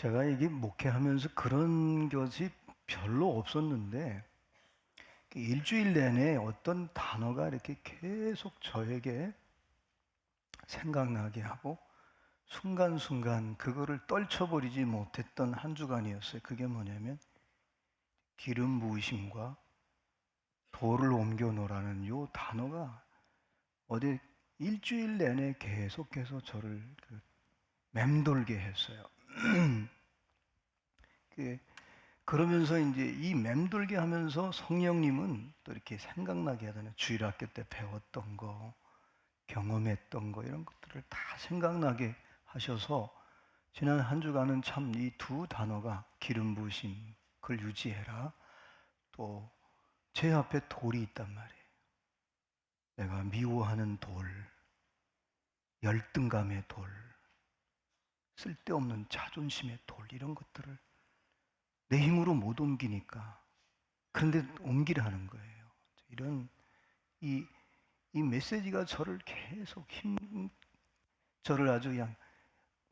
제가 이게 목회하면서 그런 것이 별로 없었는데 일주일 내내 어떤 단어가 이렇게 계속 저에게 생각나게 하고 순간순간 그거를 떨쳐버리지 못했던 한 주간이었어요. 그게 뭐냐면 기름 부으심과 돌을 옮겨 놓으라는 요 단어가 어디 일주일 내내 계속해서 저를 맴돌게 했어요. 그러면서 이제 이 맴돌게 하면서 성령님은 또 이렇게 생각나게 하잖아요. 주일학교 때 배웠던 거, 경험했던 거 이런 것들을 다 생각나게 하셔서 지난 한 주간은 참 이 두 단어가 기름 부으심, 그걸 유지해라. 또 제 앞에 돌이 있단 말이에요. 내가 미워하는 돌, 열등감의 돌, 쓸데없는 자존심의 돌 이런 것들을 내 힘으로 못 옮기니까 그런데 옮기라는 거예요. 이런 이 메시지가 저를 계속 저를 아주 그냥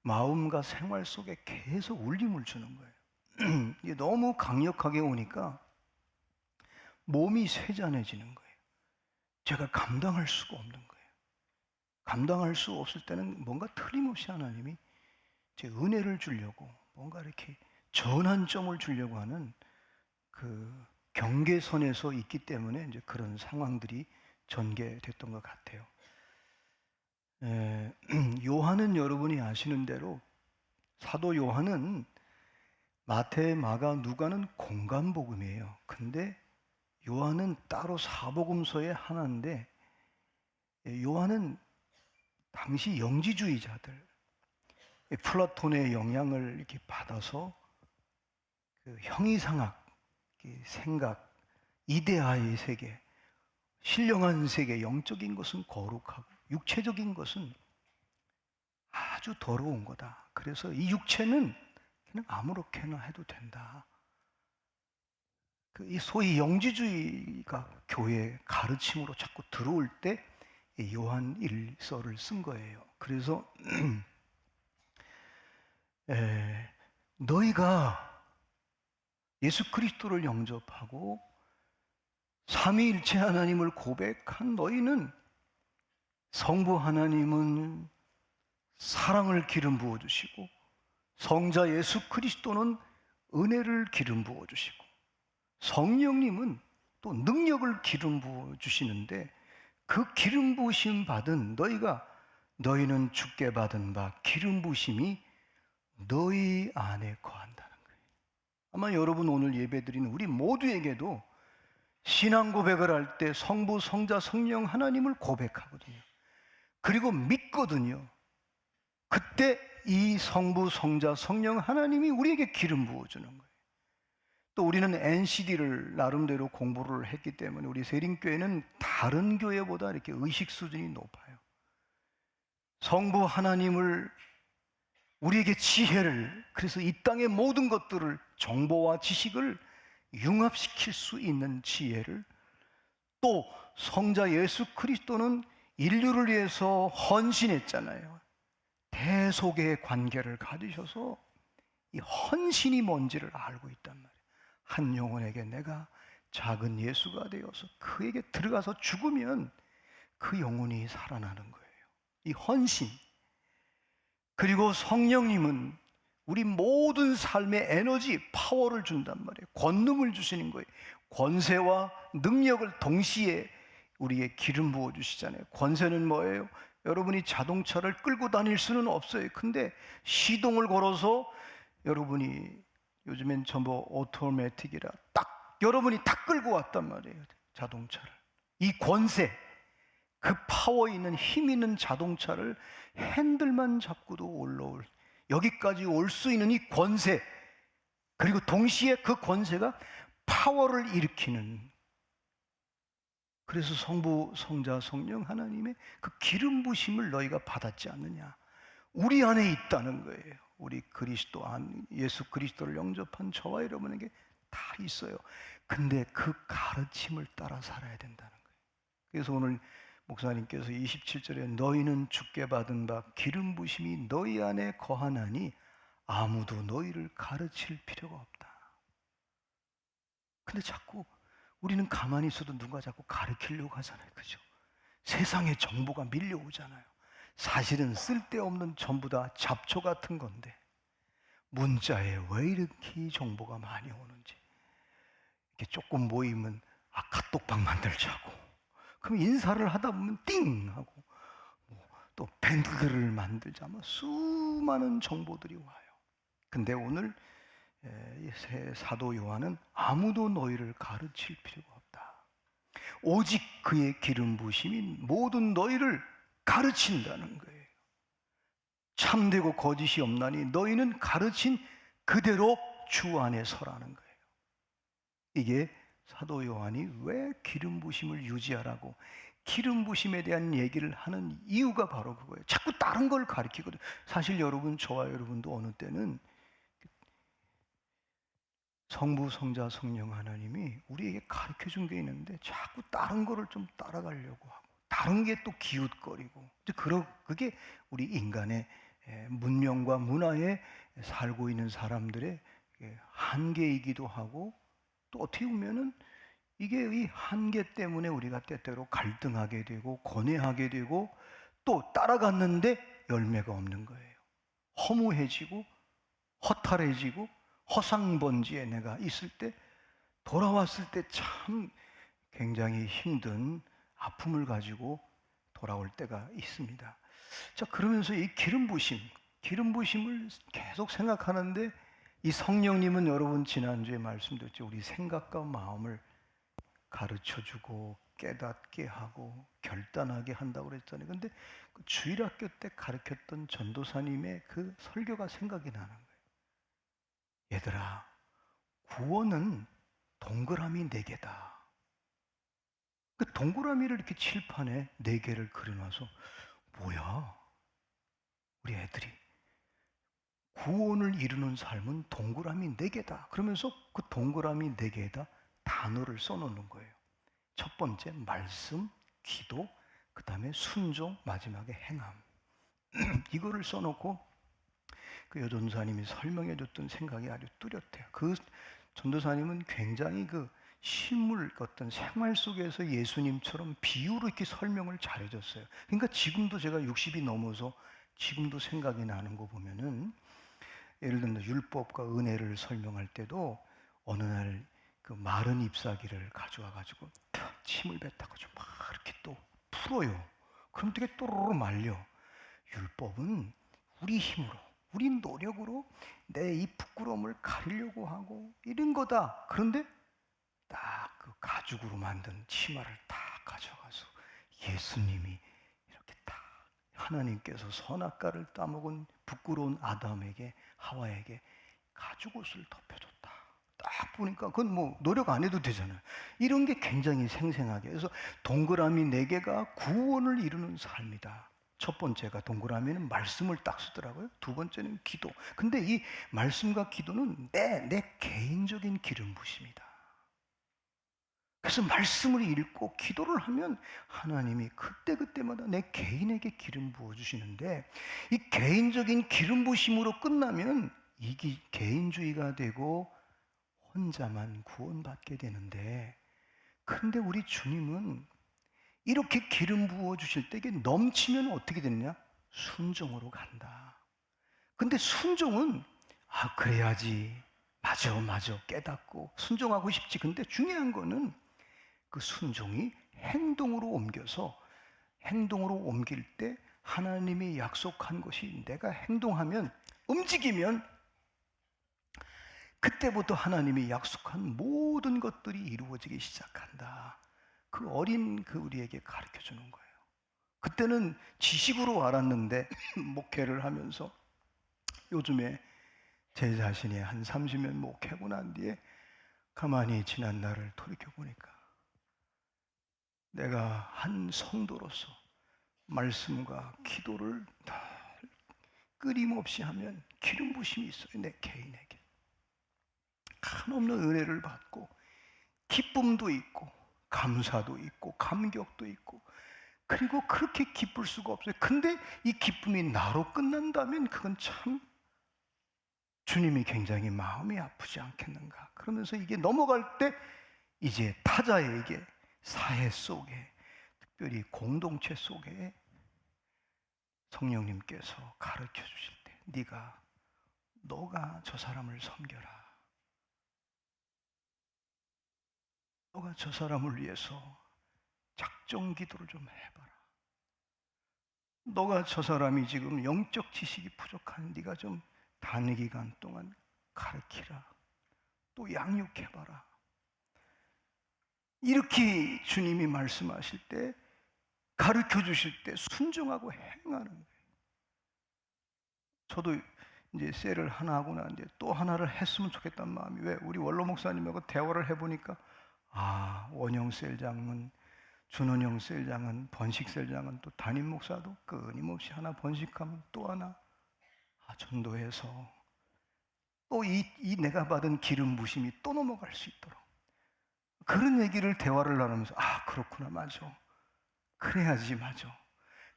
마음과 생활 속에 계속 울림을 주는 거예요. 이게 너무 강력하게 오니까 몸이 쇠잔해지는 거예요. 제가 감당할 수가 없는 거예요. 감당할 수 없을 때는 뭔가 틀림없이 하나님이 제 은혜를 주려고 뭔가 이렇게 전환점을 주려고 하는 그 경계선에서 있기 때문에 이제 그런 상황들이 전개됐던 것 같아요. 요한은 여러분이 아시는 대로 사도 요한은 마태, 마가, 누가는 공간복음이에요. 근데 요한은 따로 사복음서의 하나인데 요한은 당시 영지주의자들, 플라톤의 영향을 이렇게 받아서 그 형이상학, 생각, 이데아의 세계, 신령한 세계, 영적인 것은 거룩하고 육체적인 것은 아주 더러운 거다. 그래서 이 육체는 그냥 아무렇게나 해도 된다. 이 소위 영지주의가 교회 가르침으로 자꾸 들어올 때 요한 일서를 쓴 거예요. 그래서 너희가 예수 그리스도를 영접하고 삼위일체 하나님을 고백한 너희는 성부 하나님은 사랑을 기름 부어주시고 성자 예수 그리스도는 은혜를 기름 부어주시고 성령님은 또 능력을 기름 부어주시는데 그 기름 부으심 받은 너희는 주께 받은 바 기름 부으심이 너희 안에 거한다는 거예요. 아마 여러분 오늘 예배드리는 우리 모두에게도 신앙 고백을 할 때 성부, 성자, 성령 하나님을 고백하거든요. 그리고 믿거든요. 그때 이 성부, 성자, 성령 하나님이 우리에게 기름 부어주는 거예요. 또 우리는 NCD를 나름대로 공부를 했기 때문에 우리 세림교회는 다른 교회보다 이렇게 의식 수준이 높아요. 성부 하나님을 우리에게 지혜를, 그래서 이 땅의 모든 것들을 정보와 지식을 융합시킬 수 있는 지혜를, 또 성자 예수 그리스도는 인류를 위해서 헌신했잖아요. 대속의 관계를 가지셔서 이 헌신이 뭔지를 알고 있단 말이에요. 한 영혼에게 내가 작은 예수가 되어서 그에게 들어가서 죽으면 그 영혼이 살아나는 거예요. 이 헌신. 그리고 성령님은 우리 모든 삶의 에너지, 파워를 준단 말이에요. 권능을 주시는 거예요. 권세와 능력을 동시에 우리에게 기름 부어 주시잖아요. 권세는 뭐예요? 여러분이 자동차를 끌고 다닐 수는 없어요. 근데 시동을 걸어서 여러분이 요즘엔 전부 오토매틱이라 딱 여러분이 딱 끌고 왔단 말이에요. 자동차를. 이 권세, 그 파워 있는 힘 있는 자동차를 핸들만 잡고도 올라올, 여기까지 올 수 있는 이 권세, 그리고 동시에 그 권세가 파워를 일으키는, 그래서 성부, 성자, 성령 하나님의 그 기름 부심을 너희가 받았지 않느냐. 우리 안에 있다는 거예요. 우리 그리스도 안, 예수 그리스도를 영접한 저와 여러분에게 다 있어요. 근데 그 가르침을 따라 살아야 된다는 거예요. 그래서 오늘 목사님께서 27절에 너희는 주께 받은 바 기름 부심이 너희 안에 거하나니 아무도 너희를 가르칠 필요가 없다. 근데 자꾸 우리는 가만히 있어도 누가 자꾸 가르치려고 하잖아요. 그죠? 세상에 정보가 밀려오잖아요. 사실은 쓸데없는 전부 다 잡초 같은 건데 문자에 왜 이렇게 정보가 많이 오는지. 이렇게 조금 모이면 카톡방 만들자고. 그럼 인사를 하다 보면 띵 하고 또 밴드들을 만들자. 수많은 정보들이 와요. 근데 오늘 사도 요한은 아무도 너희를 가르칠 필요가 없다. 오직 그의 기름 부심이 모든 너희를 가르친다는 거예요. 참되고 거짓이 없나니 너희는 가르친 그대로 주 안에 서라는 거예요. 이게 사도 요한이 왜 기름 부심을 유지하라고 기름 부심에 대한 얘기를 하는 이유가 바로 그거예요. 자꾸 다른 걸 가르치거든요. 사실 여러분, 저와 여러분도 어느 때는 성부, 성자, 성령 하나님이 우리에게 가르쳐 준 게 있는데 자꾸 다른 거를 좀 따라가려고 하고 다른 게 또 기웃거리고, 그게 우리 인간의 문명과 문화에 살고 있는 사람들의 한계이기도 하고, 또 어떻게 보면은 이게 이 한계 때문에 우리가 때때로 갈등하게 되고 고뇌하게 되고 또 따라갔는데 열매가 없는 거예요. 허무해지고 허탈해지고 허상번지에 내가 있을 때, 돌아왔을 때 참 굉장히 힘든 아픔을 가지고 돌아올 때가 있습니다. 자, 그러면서 이 기름 부심을 계속 생각하는데, 이 성령님은 여러분 지난주에 말씀드렸죠. 우리 생각과 마음을 가르쳐주고 깨닫게 하고 결단하게 한다고 그랬잖아요. 근데 그 주일학교 때 가르쳤던 전도사님의 그 설교가 생각이 나는 거예요. 얘들아, 구원은 동그라미 4개다. 그 동그라미를 이렇게 칠판에 4개를 그려놔서, 뭐야? 우리 애들이 구원을 이루는 삶은 동그라미 4개다. 그러면서 그 동그라미 4개에다 단어를 써놓는 거예요. 첫 번째 말씀, 기도, 그 다음에 순종, 마지막에 행함. 이거를 써놓고 그 여전사님이 설명해 줬던 생각이 아주 뚜렷해요. 그 전도사님은 굉장히 그 실물, 어떤 생활 속에서 예수님처럼 비유로 이렇게 설명을 잘해줬어요. 그러니까 지금도 제가 60이 넘어서 지금도 생각이 나는 거 보면은, 예를 들면 율법과 은혜를 설명할 때도 어느 날 그 마른 잎사귀를 가져와 가지고 침을 뱉어가지고 막 이렇게 또 풀어요. 그럼 되게 또로로 말려. 율법은 우리 힘으로, 우리 노력으로 내 이 부끄러움을 가리려고 하고 이런 거다. 그런데 딱 그 가죽으로 만든 치마를 딱 가져가서 예수님이 이렇게 딱, 하나님께서 선악과를 따먹은 부끄러운 아담에게, 하와에게 가죽 옷을 덮여줬다. 딱 보니까 그건 뭐 노력 안 해도 되잖아요. 이런 게 굉장히 생생하게. 그래서 동그라미 4개가 구원을 이루는 삶이다. 첫 번째가, 동그라미는 말씀을 딱 쓰더라고요. 두 번째는 기도. 근데 이 말씀과 기도는 내 개인적인 기름 부심이다. 그래서 말씀을 읽고 기도를 하면 하나님이 그때그때마다 내 개인에게 기름 부어주시는데, 이 개인적인 기름 부심으로 끝나면 이게 개인주의가 되고 혼자만 구원받게 되는데, 근데 우리 주님은 이렇게 기름 부어주실 때 이게 넘치면 어떻게 되느냐? 순종으로 간다. 근데 순종은 그래야지, 맞아 깨닫고 순종하고 싶지. 근데 중요한 거는 그 순종이 행동으로 옮길 때 하나님이 약속한 것이 내가 행동하면, 움직이면 그때부터 하나님이 약속한 모든 것들이 이루어지기 시작한다. 그 어린 우리에게 가르쳐 주는 거예요. 그때는 지식으로 알았는데 목회를 하면서, 요즘에 제 자신이 한 30년 목회하고 난 뒤에 가만히 지난 날을 돌이켜 보니까, 내가 한 성도로서 말씀과 기도를 다 끊임없이 하면 기름 부심이 있어요. 내 개인에게 한없는 은혜를 받고 기쁨도 있고 감사도 있고 감격도 있고, 그리고 그렇게 기쁠 수가 없어요. 근데 이 기쁨이 나로 끝난다면 그건 참 주님이 굉장히 마음이 아프지 않겠는가. 그러면서 이게 넘어갈 때 이제 타자에게 사회 속에, 특별히 공동체 속에 성령님께서 가르쳐 주실 때 너가 저 사람을 섬겨라. 너가 저 사람을 위해서 작정 기도를 좀 해봐라. 너가 저 사람이 지금 영적 지식이 부족한 네가 좀 단위 기간 동안 가르치라. 또 양육해봐라. 이렇게 주님이 말씀하실 때, 가르쳐 주실 때 순종하고 행하는 거예요. 저도 이제 셀을 하나 하고 나는데 또 하나를 했으면 좋겠다는 마음이, 왜 우리 원로 목사님하고 대화를 해보니까 원영 셀장은, 준원영 셀장은, 번식 셀장은, 또 담임 목사도 끊임없이 하나 번식하면 또 하나 전도해서 또 이 내가 받은 기름 부심이 또 넘어갈 수 있도록, 그런 얘기를 대화를 나누면서 그렇구나, 맞아, 그래야지, 맞아.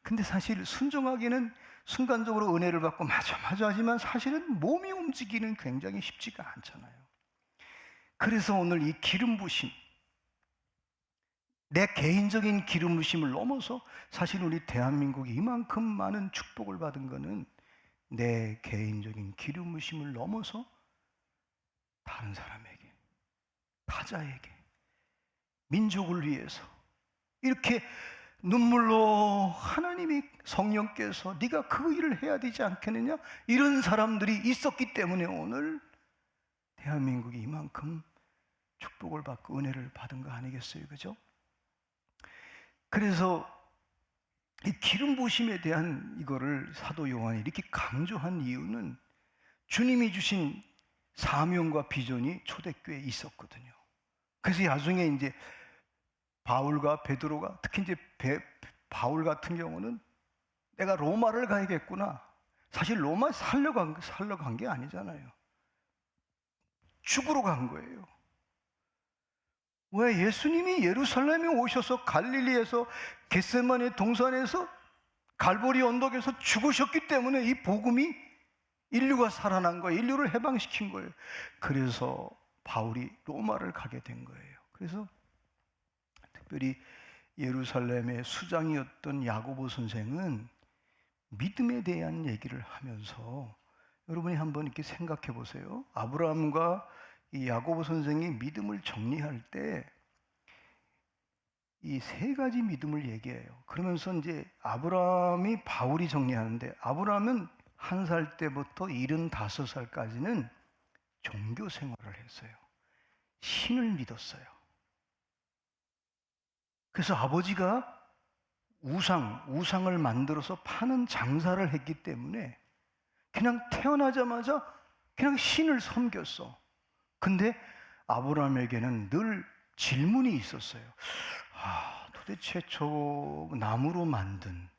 근데 사실 순종하기는 순간적으로 은혜를 받고 맞아 하지만 사실은 몸이 움직이는 굉장히 쉽지가 않잖아요. 그래서 오늘 이 기름 부심, 내 개인적인 기름 부심을 넘어서 사실 우리 대한민국이 이만큼 많은 축복을 받은 거는 내 개인적인 기름 부심을 넘어서 다른 사람에게, 타자에게, 민족을 위해서 이렇게 눈물로 하나님이, 성령께서 네가 그 일을 해야 되지 않겠느냐, 이런 사람들이 있었기 때문에 오늘 대한민국이 이만큼 축복을 받고 은혜를 받은 거 아니겠어요? 그죠? 그래서 이 기름 부심에 대한 이거를 사도 요한이 이렇게 강조한 이유는 주님이 주신 사명과 비전이 초대교회에 있었거든요. 그래서 나중에 이제 바울과 베드로가, 특히 이제 바울 같은 경우는 내가 로마를 가야겠구나. 사실 로마에 살러 간 게 아니잖아요. 죽으러 간 거예요. 왜? 예수님이 예루살렘에 오셔서 갈릴리에서 겟세마네 동산에서 갈보리 언덕에서 죽으셨기 때문에 이 복음이, 인류가 살아난 거예요. 인류를 해방시킨 거예요. 그래서 바울이 로마를 가게 된 거예요. 그래서 특별히 예루살렘의 수장이었던 야고보 선생은 믿음에 대한 얘기를 하면서, 여러분이 한번 이렇게 생각해 보세요. 아브라함과 이 야고보 선생이 믿음을 정리할 때 이 세 가지 믿음을 얘기해요. 그러면서 이제 아브라함이, 바울이 정리하는데, 아브라함은 1살 때부터 75살까지는 종교 생활을 했어요. 신을 믿었어요. 그래서 아버지가 우상을 만들어서 파는 장사를 했기 때문에 그냥 태어나자마자 그냥 신을 섬겼어. 근데 아브라함에게는 늘 질문이 있었어요. 도대체 저 나무로 만든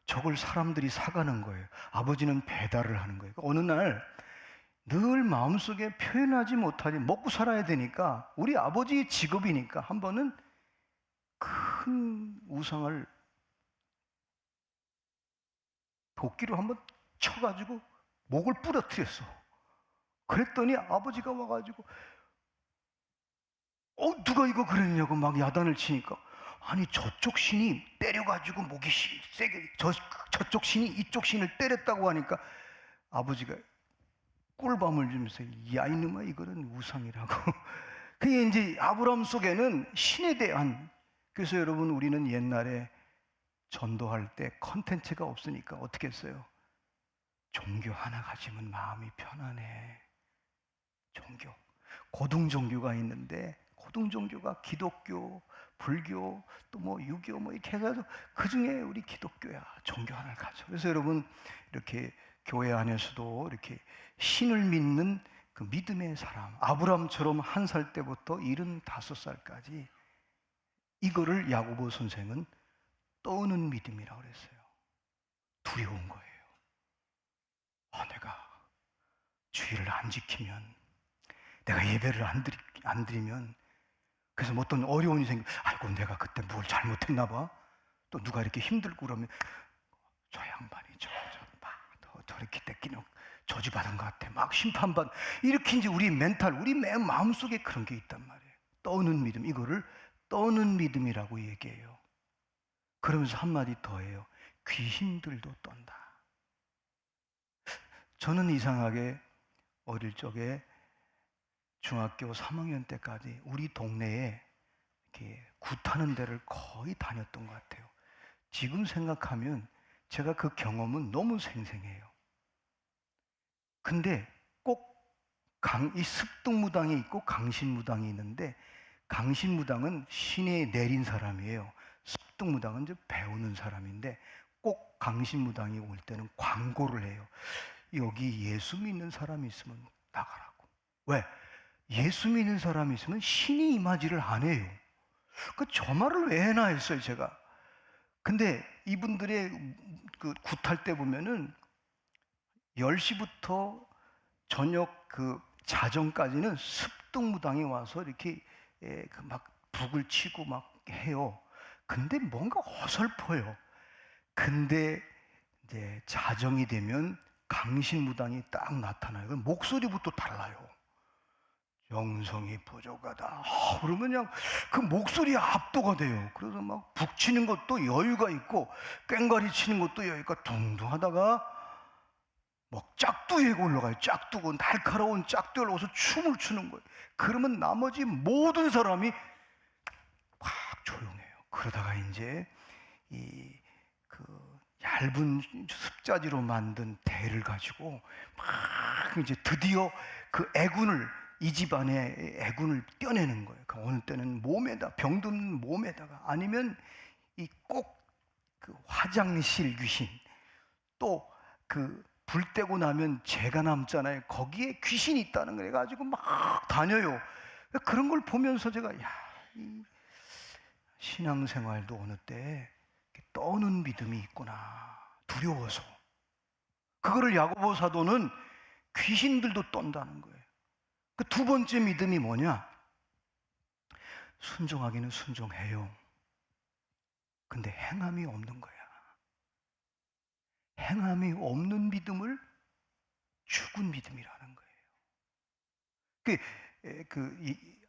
저걸 사람들이 사가는 거예요. 아버지는 배달을 하는 거예요. 어느 날 늘 마음속에 표현하지 못하지, 먹고 살아야 되니까, 우리 아버지의 직업이니까 한 번은 큰 우상을 도끼로 한번 쳐가지고 목을 부러뜨렸어. 그랬더니 아버지가 와가지고 누가 이거 그랬냐고 막 야단을 치니까, 아니 저쪽 신이 때려가지고 목이 세게, 저쪽 신이 이쪽 신을 때렸다고 하니까 아버지가 꿀밤을 주면서, 야 이놈아, 이거는 우상이라고. 그게 이제 아브라함 속에는 신에 대한, 그래서 여러분, 우리는 옛날에 전도할 때 컨텐츠가 없으니까 어떻게 했어요? 종교 하나 가지면 마음이 편안해. 종교, 고등 종교가 있는데, 고등 종교가 기독교, 불교, 또 뭐 유교 뭐 이렇게 해서 그 중에 우리 기독교야. 종교 하나를 가져. 그래서 여러분, 이렇게 교회 안에서도 이렇게 신을 믿는 그 믿음의 사람, 아브라함처럼 1살 때부터 75살까지, 이거를 야고보 선생은 떠오는 믿음이라고 그랬어요. 두려운 거예요. 내가 주의를 안 지키면, 내가 예배를 안 드리면, 그래서 뭐 어떤 어려움이 생기면, 아이고 내가 그때 뭘 잘못했나 봐. 또 누가 이렇게 힘들고 그러면, 저 양반이 저렇게 떼끼는 저주받은 것 같아. 막 심판받. 이렇게 이제 우리 멘탈, 우리 마음속에 그런 게 있단 말이에요. 떠는 믿음. 이거를 떠는 믿음이라고 얘기해요. 그러면서 한마디 더 해요. 귀신들도 떤다. 저는 이상하게 어릴 적에 중학교 3학년 때까지 우리 동네에 이렇게 굿하는 데를 거의 다녔던 것 같아요. 지금 생각하면 제가 그 경험은 너무 생생해요. 근데 꼭 이 습등무당이 있고 강신무당이 있는데, 강신무당은 신에 내린 사람이에요. 습등무당은 이제 배우는 사람인데, 꼭 강신무당이 올 때는 광고를 해요. 여기 예수 믿는 사람이 있으면 나가라고. 왜? 예수 믿는 사람이 있으면 신이 임하지를 안 해요. 저 말을 왜 해나 했어요, 제가. 근데 이분들의 그 굿할 때 보면은 10시부터 저녁 그 자정까지는 습등무당이 와서 이렇게 막 북을 치고 막 해요. 근데 뭔가 어설퍼요. 근데 이제 자정이 되면 강신무당이 딱 나타나요. 목소리부터 달라요. 영성이 부족하다. 그러면 그냥 그 목소리에 압도가 돼요. 그래서 막 북치는 것도 여유가 있고 꽹과리 치는 것도 여유가 둥둥하다가 막 짝두에 올라가요. 짝두고 날카로운 짝두에 올라가서 춤을 추는 거예요. 그러면 나머지 모든 사람이 확 조용해요. 그러다가 이제 이 그 얇은 습자지로 만든 대를 가지고 막 이제 드디어 그 애군을, 이 집안의 애군을 떼어내는 거예요. 어느 때는 몸에다, 병든 몸에다가, 아니면 이 꼭 그 화장실 귀신, 또 그 불 떼고 나면 재가 남잖아요. 거기에 귀신이 있다는 거 가지고 막 다녀요. 그런 걸 보면서 제가 이 신앙생활도 어느 때 떠는 믿음이 있구나. 두려워서. 그거를 야고보 사도는 귀신들도 떤다는 거예요. 그 두 번째 믿음이 뭐냐? 순종하기는 순종해요. 근데 행함이 없는 거야. 행함이 없는 믿음을 죽은 믿음이라는 거예요.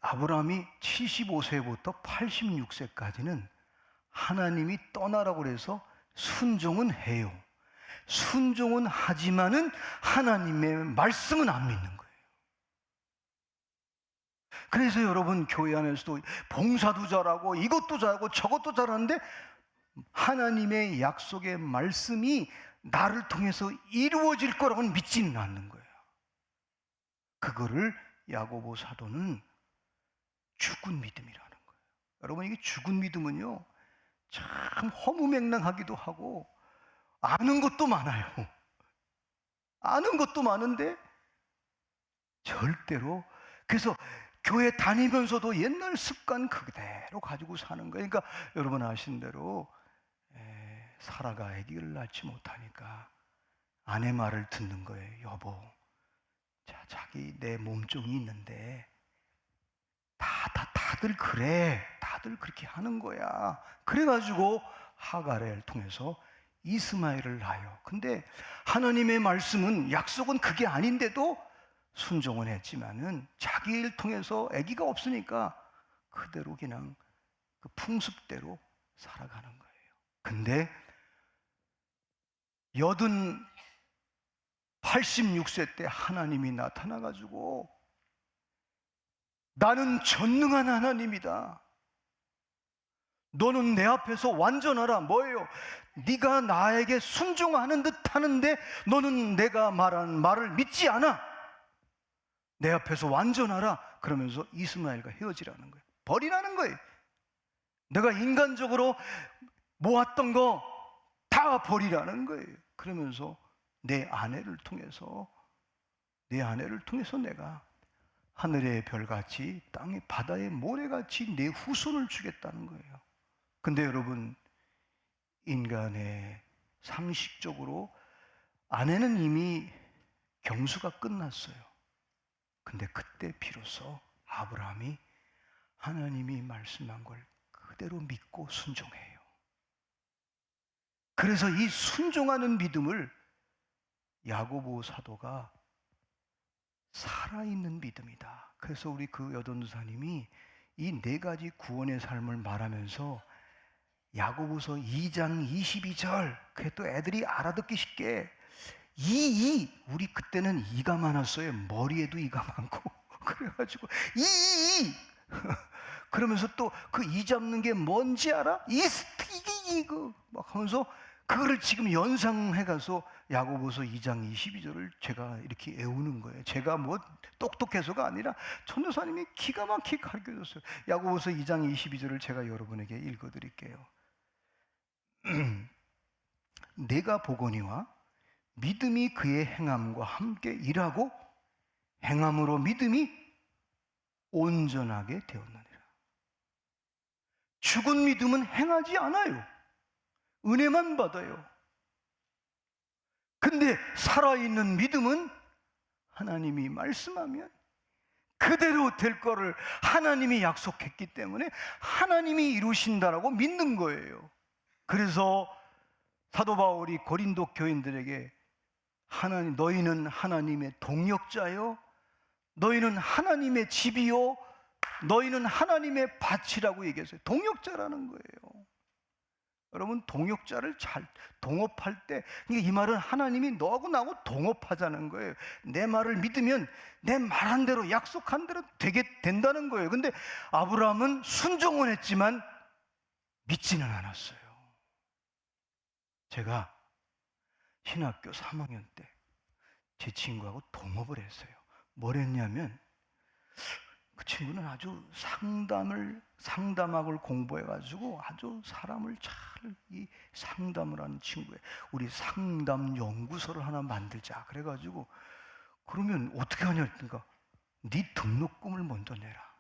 아브라함이 75세부터 86세까지는 하나님이 떠나라고 그래서 순종은 해요. 순종은 하지만은 하나님의 말씀은 안 믿는 거예요. 그래서 여러분, 교회 안에서도 봉사도 잘하고 이것도 잘하고 저것도 잘하는데 하나님의 약속의 말씀이 나를 통해서 이루어질 거라고는 믿지는 않는 거예요. 그거를 야고보 사도는 죽은 믿음이라는 거예요. 여러분, 이게 죽은 믿음은요, 참 허무맹랑하기도 하고 아는 것도 많아요. 아는 것도 많은데 절대로, 그래서 교회 다니면서도 옛날 습관 그대로 가지고 사는 거예요. 그러니까 여러분 아시는 대로 사라가 아기를 낳지 못하니까 아내 말을 듣는 거예요. 여보, 자기 내 몸종이 있는데 다들 그래. 다들 그렇게 하는 거야. 그래가지고 하갈을 통해서 이스마엘을 낳아요. 근데 하나님의 말씀은, 약속은 그게 아닌데도 순종은 했지만은 자기를 통해서 아기가 없으니까 그대로 그냥 그 풍습대로 살아가는 거예요. 근데 86세 때 하나님이 나타나가지고 나는 전능한 하나님이다. 너는 내 앞에서 완전하라. 뭐예요? 네가 나에게 순종하는 듯 하는데 너는 내가 말한 말을 믿지 않아. 내 앞에서 완전하라. 그러면서 이스마엘과 헤어지라는 거예요. 버리라는 거예요. 내가 인간적으로 모았던 거 다 버리라는 거예요. 그러면서 내 아내를 통해서 내가 하늘의 별같이 땅의 바다의 모래같이 내 후손을 주겠다는 거예요. 근데 여러분, 인간의 상식적으로 아내는 이미 경수가 끝났어요. 근데 그때 비로소 아브라함이 하나님이 말씀한 걸 그대로 믿고 순종해요. 그래서 이 순종하는 믿음을 야고보 사도가 살아있는 믿음이다. 그래서 우리 그 여돈도사님이 이 네 가지 구원의 삶을 말하면서 야고보서 2장 22절, 그래 또 애들이 알아듣기 쉽게 우리 그때는 이가 많았어요. 머리에도 이가 많고 그래가지고 그러면서 또 그 이 잡는 게 뭔지 알아? 이거 막 하면서 그거를 지금 연상해가서 야고보서 2장 22절을 제가 이렇게 외우는 거예요. 제가 뭐 똑똑해서가 아니라 전도사님이 기가 막히게 가르쳐줬어요. 야고보서 2장 22절을 제가 여러분에게 읽어드릴게요. 내가 보거니와 믿음이 그의 행함과 함께 일하고 행함으로 믿음이 온전하게 되었느니라. 죽은 믿음은 행하지 않아요. 은혜만 받아요. 근데 살아있는 믿음은 하나님이 말씀하면 그대로 될 거를 하나님이 약속했기 때문에 하나님이 이루신다라고 믿는 거예요. 그래서 사도 바울이 고린도 교인들에게 너희는 하나님의 동역자요, 너희는 하나님의 집이요, 너희는 하나님의 밭이라고 얘기했어요. 동역자라는 거예요. 여러분, 동역자를 잘 동업할 때, 이 말은 하나님이 너하고 나하고 동업하자는 거예요. 내 말을 믿으면 내 말한 대로, 약속한 대로 된다는 거예요. 근데 아브라함은 순종은 했지만 믿지는 않았어요. 제가 신학교 3학년 때 제 친구하고 동업을 했어요. 뭘 했냐면, 그 친구는 아주 상담학을 공부해가지고 아주 사람을 이 상담을 하는 친구예요. 우리 상담 연구소를 하나 만들자. 그래가지고, 그러면 어떻게 하냐 했더니까, 네 등록금을 먼저 내라.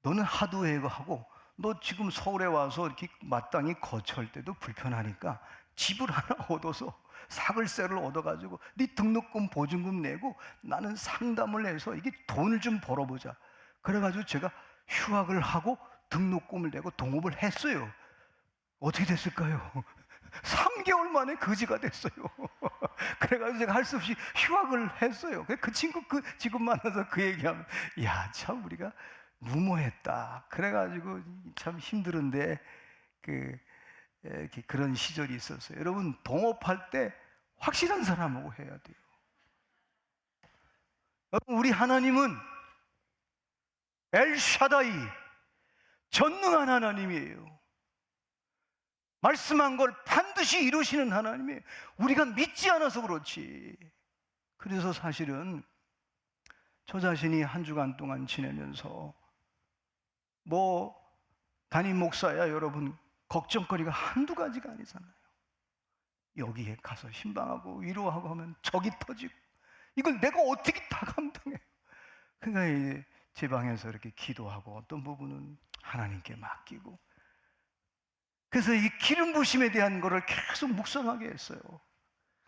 너는 하드웨어하고, 너 지금 서울에 와서 이렇게 마땅히 거처할 때도 불편하니까 집을 하나 얻어서 사글세를 얻어가지고 네 등록금 보증금 내고 나는 상담을 해서 이게 돈을 좀 벌어보자. 그래가지고 제가 휴학을 하고 등록금을 내고 동업을 했어요. 어떻게 됐을까요? 3개월 만에 거지가 됐어요. 그래가지고 제가 할 수 없이 휴학을 했어요. 그 친구 지금 만나서 그 얘기하면, 야, 참 우리가 무모했다. 그래가지고 참 힘들은데 그런 시절이 있었어요. 여러분, 동업할 때 확실한 사람하고 해야 돼요. 여러분, 우리 하나님은 엘샤다이, 전능한 하나님이에요. 말씀한 걸 반드시 이루시는 하나님이에요. 우리가 믿지 않아서 그렇지. 그래서 사실은 저 자신이 한 주간 동안 지내면서 담임 목사야 여러분, 걱정거리가 한두 가지가 아니잖아요. 여기에 가서 신방하고 위로하고 하면 적이 터지고, 이걸 내가 어떻게 다 감당해요? 그러니까 이제 제 방에서 이렇게 기도하고 어떤 부분은 하나님께 맡기고, 그래서 이 기름 부심에 대한 거를 계속 묵상하게 했어요.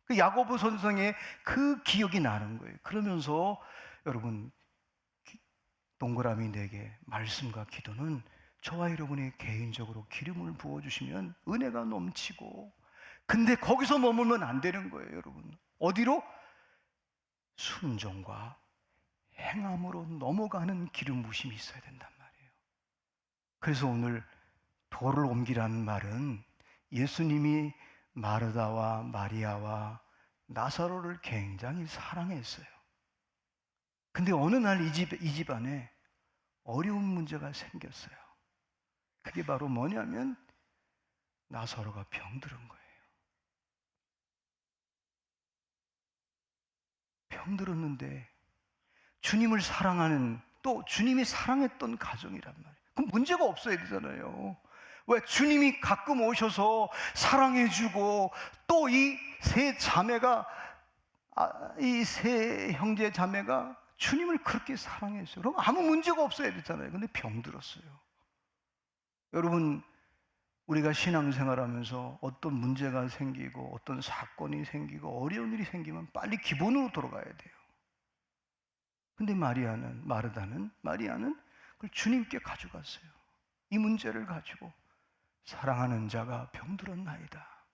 그 야고보 선생의 그 기억이 나는 거예요. 그러면서 여러분, 동그라미 4개, 말씀과 기도는 저와 여러분이 개인적으로 기름을 부어주시면 은혜가 넘치고, 근데 거기서 머물면 안 되는 거예요, 여러분. 어디로? 순종과 행함으로 넘어가는 기름 부심이 있어야 된단 말이에요. 그래서 오늘 돌을 옮기라는 말은 예수님이 마르다와 마리아와 나사로를 굉장히 사랑했어요. 근데 어느 날 이 집안에 어려운 문제가 생겼어요. 그게 바로 뭐냐면 나사로가 병들은 거예요. 병들었는데 주님을 사랑하는, 또 주님이 사랑했던 가정이란 말이에요. 그럼 문제가 없어야 되잖아요. 왜? 주님이 가끔 오셔서 사랑해주고, 또 이 세 자매가, 이 세 형제 자매가 주님을 그렇게 사랑했어요. 그럼 아무 문제가 없어야 되잖아요. 근데 병들었어요. 여러분, 우리가 신앙생활하면서 어떤 문제가 생기고 어떤 사건이 생기고 어려운 일이 생기면 빨리 기본으로 돌아가야 돼요. 근데 마리아는 그걸 주님께 가져갔어요. 이 문제를 가지고 사랑하는 자가 병들었나이다.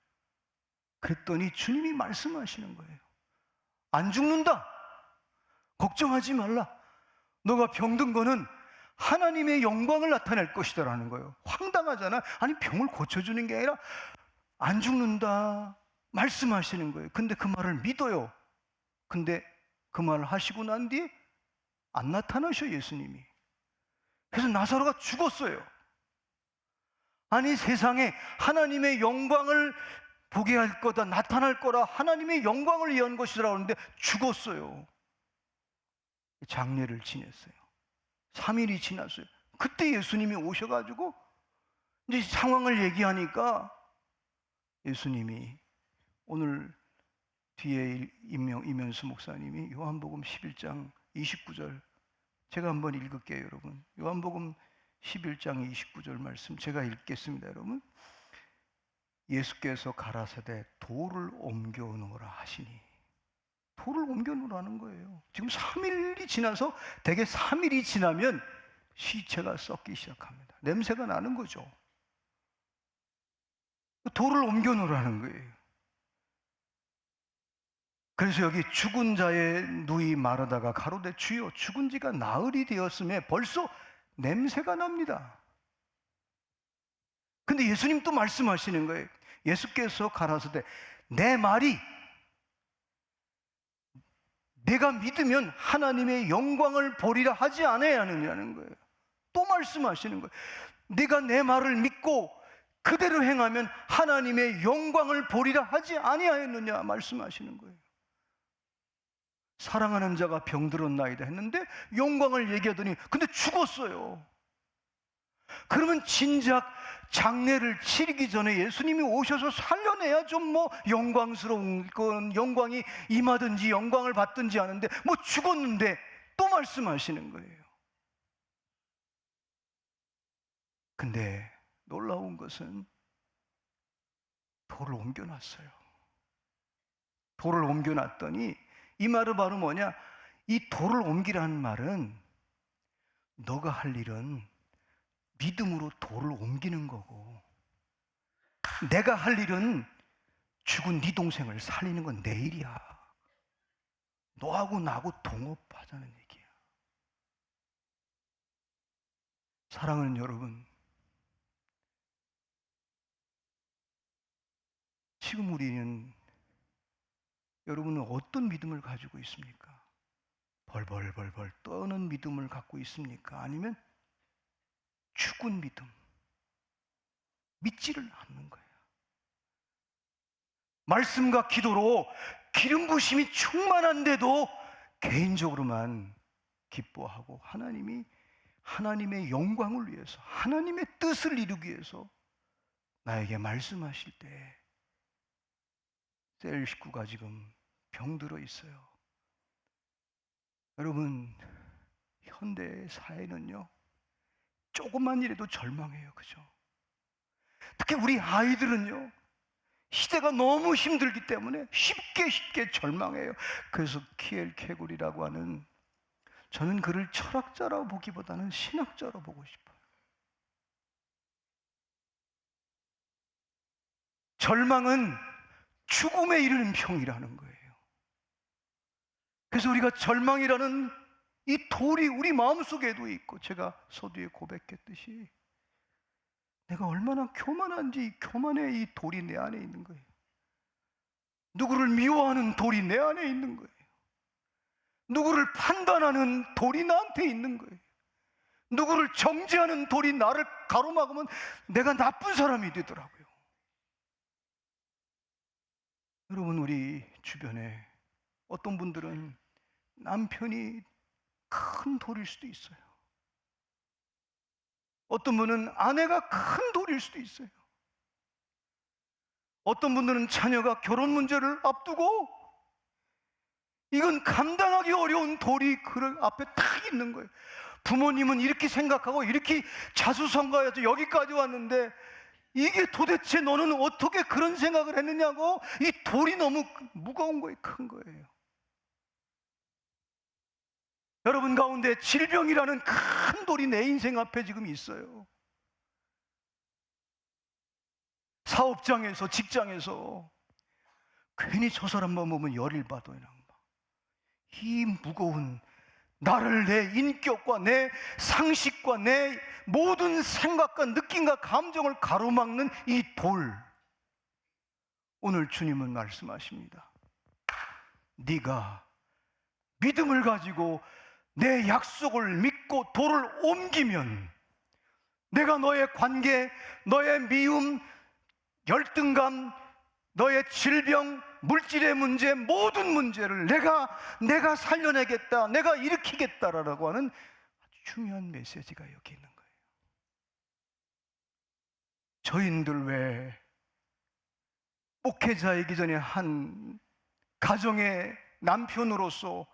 그랬더니 주님이 말씀하시는 거예요. 안 죽는다. 걱정하지 말라. 너가 병든 거는 하나님의 영광을 나타낼 것이다라는 거예요. 황당하잖아. 아니, 병을 고쳐주는 게 아니라 안 죽는다 말씀하시는 거예요. 근데 그 말을 믿어요. 근데 그 말을 하시고 난 뒤에 안 나타나셔, 예수님이. 그래서 나사로가 죽었어요. 아니, 세상에 하나님의 영광을 보게 할 거다, 나타날 거라, 하나님의 영광을 위한 것이라고 하는데 죽었어요. 장례를 지냈어요. 3일이 지났어요. 그때 예수님이 오셔가지고 이제 상황을 얘기하니까 예수님이, 오늘 뒤에 이면수 목사님이 요한복음 11장 29절 제가 한번 읽을게요, 여러분. 요한복음 11장 29절 말씀 제가 읽겠습니다, 여러분. 예수께서 가라사대 돌을 옮겨 놓으라 하시니, 돌을 옮겨 놓으라는 거예요. 지금 3일이 지나서, 대개 3일이 지나면 시체가 썩기 시작합니다. 냄새가 나는 거죠. 돌을 옮겨 놓으라는 거예요. 그래서 여기 죽은 자의 누이 마르다가 가로되 주여, 죽은 지가 나흘이 되었음에 벌써 냄새가 납니다. 근데 예수님 또 말씀하시는 거예요. 예수께서 가라사대 내 말이 내가 믿으면 하나님의 영광을 보리라 하지 않아야 하느냐는 거예요. 또 말씀하시는 거예요. 네가 내 말을 믿고 그대로 행하면 하나님의 영광을 보리라 하지 아니하였느냐 말씀하시는 거예요. 사랑하는 자가 병들었나이다 했는데 영광을 얘기하더니 근데 죽었어요. 그러면 진작 장례를 치르기 전에 예수님이 오셔서 살려내야 좀 뭐 영광스러운 건 영광이 임하든지 영광을 받든지 하는데 뭐 죽었는데 또 말씀하시는 거예요. 근데 놀라운 것은 돌을 옮겨놨어요. 돌을 옮겨놨더니 이 말은 바로 뭐냐? 이 돌을 옮기라는 말은 너가 할 일은 믿음으로 돌을 옮기는 거고, 내가 할 일은 죽은 네 동생을 살리는 건 내 일이야. 너하고 나하고 동업하자는 얘기야. 사랑하는 여러분, 지금 우리는, 여러분은 어떤 믿음을 가지고 있습니까? 벌벌벌벌 떠는 믿음을 갖고 있습니까? 아니면 죽은 믿음, 믿지를 않는 거예요. 말씀과 기도로 기름 부심이 충만한데도 개인적으로만 기뻐하고 하나님의 영광을 위해서, 하나님의 뜻을 이루기 위해서 나에게 말씀하실 때 셀 식구가 지금 병들어 있어요. 여러분, 현대 사회는요, 조금만 일해도 절망해요. 그죠? 특히 우리 아이들은요, 시대가 너무 힘들기 때문에 쉽게 절망해요. 그래서 키엘 케굴이라고 하는, 저는 그를 철학자라고 보기보다는 신학자라고 보고 싶어요. 절망은 죽음에 이르는 병이라는 거예요. 그래서 우리가 절망이라는 이 돌이 우리 마음속에도 있고, 제가 서두에 고백했듯이 내가 얼마나 교만한지, 이 교만의 이 돌이 내 안에 있는 거예요. 누구를 미워하는 돌이 내 안에 있는 거예요. 누구를 판단하는 돌이 나한테 있는 거예요. 누구를 정죄하는 돌이 나를 가로막으면 내가 나쁜 사람이 되더라고요. 여러분, 우리 주변에 어떤 분들은 남편이 큰 돌일 수도 있어요. 어떤 분은 아내가 큰 돌일 수도 있어요. 어떤 분들은 자녀가 결혼 문제를 앞두고 이건 감당하기 어려운 돌이 그 앞에 딱 있는 거예요. 부모님은 이렇게 생각하고 이렇게 자수성가해서 여기까지 왔는데 이게 도대체 너는 어떻게 그런 생각을 했느냐고, 이 돌이 너무 무거운 거예요. 큰 거예요. 여러분 가운데 질병이라는 큰 돌이 내 인생 앞에 지금 있어요. 사업장에서, 직장에서 괜히 저 사람만 보면 열일 받아요. 이 무거운 나를 내 인격과 내 상식과 내 모든 생각과 느낌과 감정을 가로막는 이 돌. 오늘 주님은 말씀하십니다. 네가 믿음을 가지고 내 약속을 믿고 돌을 옮기면 내가 너의 관계, 너의 미움, 열등감, 너의 질병, 물질의 문제, 모든 문제를 내가 살려내겠다, 내가 일으키겠다라고 하는 아주 중요한 메시지가 여기 있는 거예요. 저희들 왜 목회자이기 전에 한 가정의 남편으로서,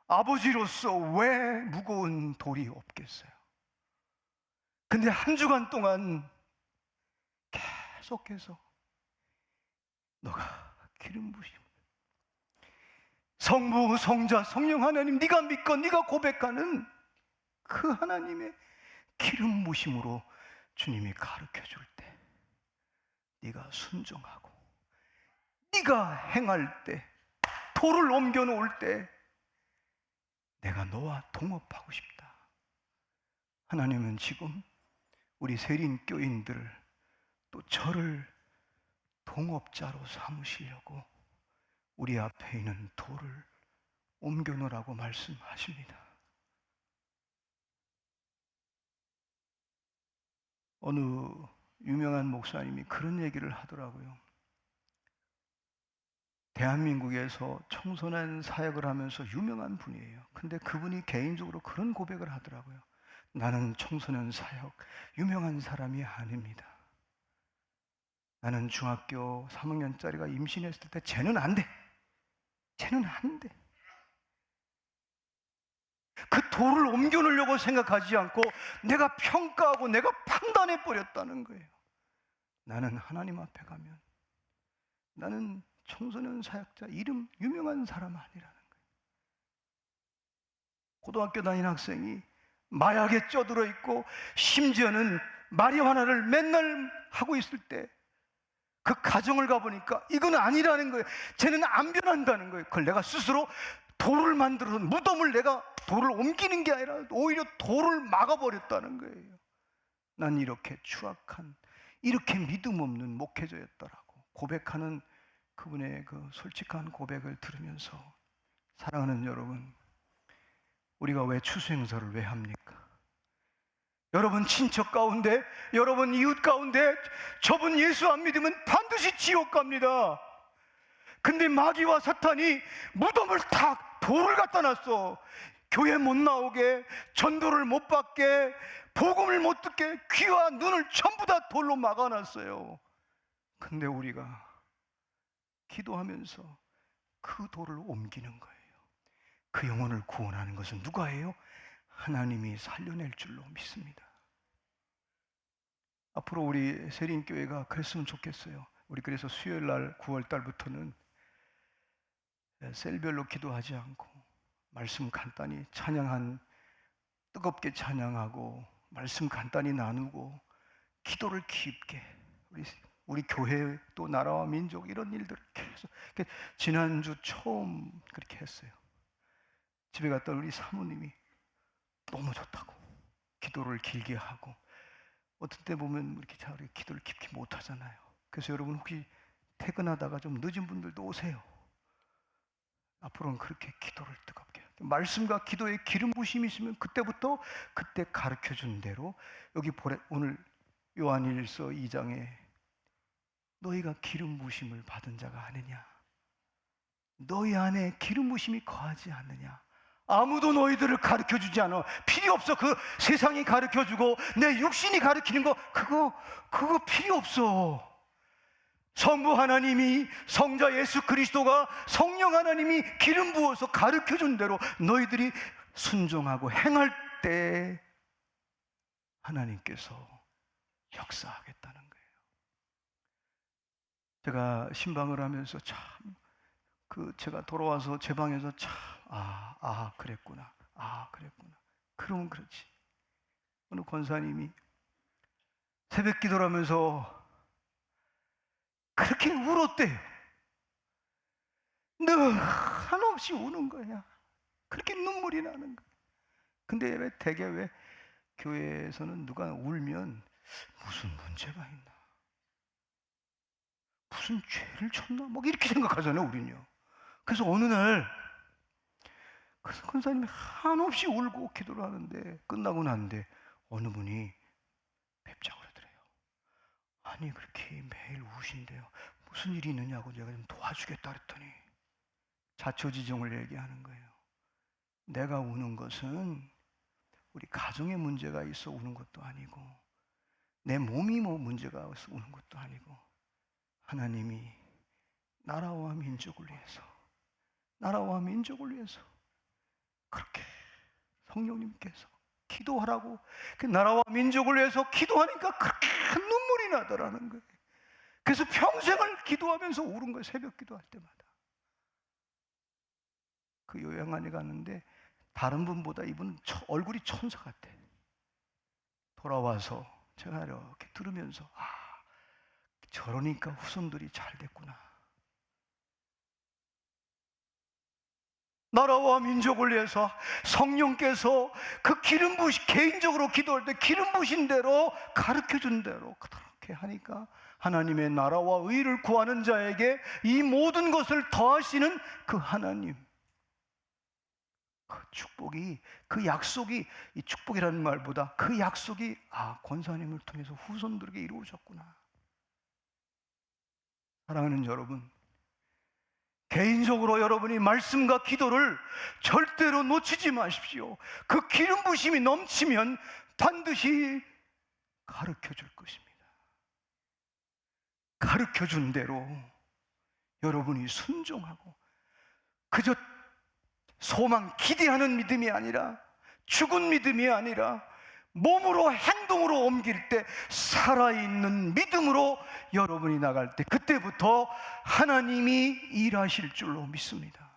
아버지로서 왜 무거운 돌이 없겠어요? 근데 한 주간 동안 계속해서 너가 기름 부심, 성부, 성자, 성령 하나님, 네가 믿고 네가 고백하는 그 하나님의 기름 부심으로 주님이 가르쳐 줄 때, 네가 순종하고 네가 행할 때, 돌을 옮겨 놓을 때 내가 너와 동업하고 싶다. 하나님은 지금 우리 세린 교인들을, 또 저를 동업자로 삼으시려고 우리 앞에 있는 돌을 옮겨 놓으라고 말씀하십니다. 어느 유명한 목사님이 그런 얘기를 하더라고요. 대한민국에서 청소년 사역을 하면서 유명한 분이에요. 근데 그분이 개인적으로 그런 고백을 하더라고요. 나는 청소년 사역 유명한 사람이 아닙니다. 나는 중학교 3학년짜리가 임신했을 때 쟤는 안 돼. 쟤는 안 돼. 그 돌을 옮겨 놓으려고 생각하지 않고 내가 평가하고 내가 판단해 버렸다는 거예요. 나는 하나님 앞에 가면 나는 청소년 사역자 이름 유명한 사람 아니라는 거예요. 고등학교 다니는 학생이 마약에 쪄들어 있고 심지어는 마리화나를 맨날 하고 있을 때 그 가정을 가보니까 이건 아니라는 거예요. 쟤는 안 변한다는 거예요. 그걸 내가 스스로 돌을 만들어서 무덤을 내가 돌을 옮기는 게 아니라 오히려 돌을 막아버렸다는 거예요. 난 이렇게 추악한, 이렇게 믿음 없는 목회자였더라고 고백하는 그분의 그 솔직한 고백을 들으면서, 사랑하는 여러분, 우리가 왜 추수행사를 왜 합니까? 여러분 친척 가운데, 여러분 이웃 가운데 저분 예수 안 믿으면 반드시 지옥 갑니다. 근데 마귀와 사탄이 무덤을 탁 돌을 갖다 놨어. 교회 못 나오게, 전도를 못 받게, 복음을 못 듣게 귀와 눈을 전부 다 돌로 막아놨어요. 근데 우리가 기도하면서 그 돌을 옮기는 거예요. 그 영혼을 구원하는 것은 누가 해요? 하나님이 살려낼 줄로 믿습니다. 앞으로 우리 세린교회가 그랬으면 좋겠어요. 우리 그래서 수요일 날 9월 달부터는 셀별로 기도하지 않고 말씀 간단히 뜨겁게 찬양하고 말씀 간단히 나누고 기도를 깊게, 우리 교회 또 나라와 민족 이런 일들을 계속, 지난주 처음 그렇게 했어요. 집에 갔다 우리 사모님이 너무 좋다고 기도를 길게 하고, 어떤 때 보면 이렇게 잘 기도를 깊게 못 하잖아요. 그래서 여러분 혹시 퇴근하다가 좀 늦은 분들도 오세요. 앞으로는 그렇게 기도를 뜨겁게, 말씀과 기도에 기름 부심이 있으면 그때부터 그때 가르쳐 준 대로, 여기 오늘 요한일서 2장에 너희가 기름 부심을 받은 자가 아니냐, 너희 안에 기름 부심이 거하지 않느냐, 아무도 너희들을 가르쳐주지 않아. 필요 없어. 그 세상이 가르쳐주고 내 육신이 가르치는 거 그거 필요 없어. 성부 하나님이, 성자 예수 그리스도가, 성령 하나님이 기름 부어서 가르쳐준 대로 너희들이 순종하고 행할 때 하나님께서 역사하겠다는 거예요. 제가 신방을 하면서 제가 돌아와서 제 방에서 그랬구나. 그러면 그렇지. 어느 권사님이 새벽 기도를 하면서 그렇게 울었대요. 늘 한없이 우는 거야. 그렇게 눈물이 나는 거야. 근데 왜 대개 왜 교회에서는 누가 울면 무슨 문제가 있나? 무슨 죄를 쳤나? 뭐 이렇게 생각하잖아요, 우리는요. 그래서 어느 날 그 권사님이 한없이 울고 기도를 하는데 끝나고 났는데 어느 분이 뵙자고 그러더래요. 아니 그렇게 매일 우신대요. 무슨 일이 있느냐고 제가 좀 도와주겠다 그랬더니 자초지종을 얘기하는 거예요. 내가 우는 것은 우리 가정에 문제가 있어 우는 것도 아니고 내 몸이 뭐 문제가 있어 우는 것도 아니고 하나님이 나라와 민족을 위해서 그렇게 성령님께서 기도하라고 그 나라와 민족을 위해서 기도하니까 그렇게 눈물이 나더라는 거예요. 그래서 평생을 기도하면서 울은 거예요. 새벽 기도할 때마다. 그 요양원에 갔는데 다른 분보다 이분은 얼굴이 천사 같아. 돌아와서 제가 이렇게 들으면서 저러니까 후손들이 잘 됐구나. 나라와 민족을 위해서 성령께서 그 기름 부신 개인적으로 기도할 때 기름 부신 대로 가르쳐준 대로 그렇게 하니까 하나님의 나라와 의를 구하는 자에게 이 모든 것을 더하시는 그 하나님, 그 축복이, 그 약속이, 이 축복이라는 말보다 그 약속이 권사님을 통해서 후손들에게 이루어졌구나. 사랑하는 여러분, 개인적으로 여러분이 말씀과 기도를 절대로 놓치지 마십시오. 그 기름 부심이 넘치면 반드시 가르쳐 줄 것입니다. 가르쳐 준 대로 여러분이 순종하고 그저 소망, 기대하는 믿음이 아니라 죽은 믿음이 아니라 몸으로 행동으로 옮길 때 살아있는 믿음으로 여러분이 나갈 때 그때부터 하나님이 일하실 줄로 믿습니다.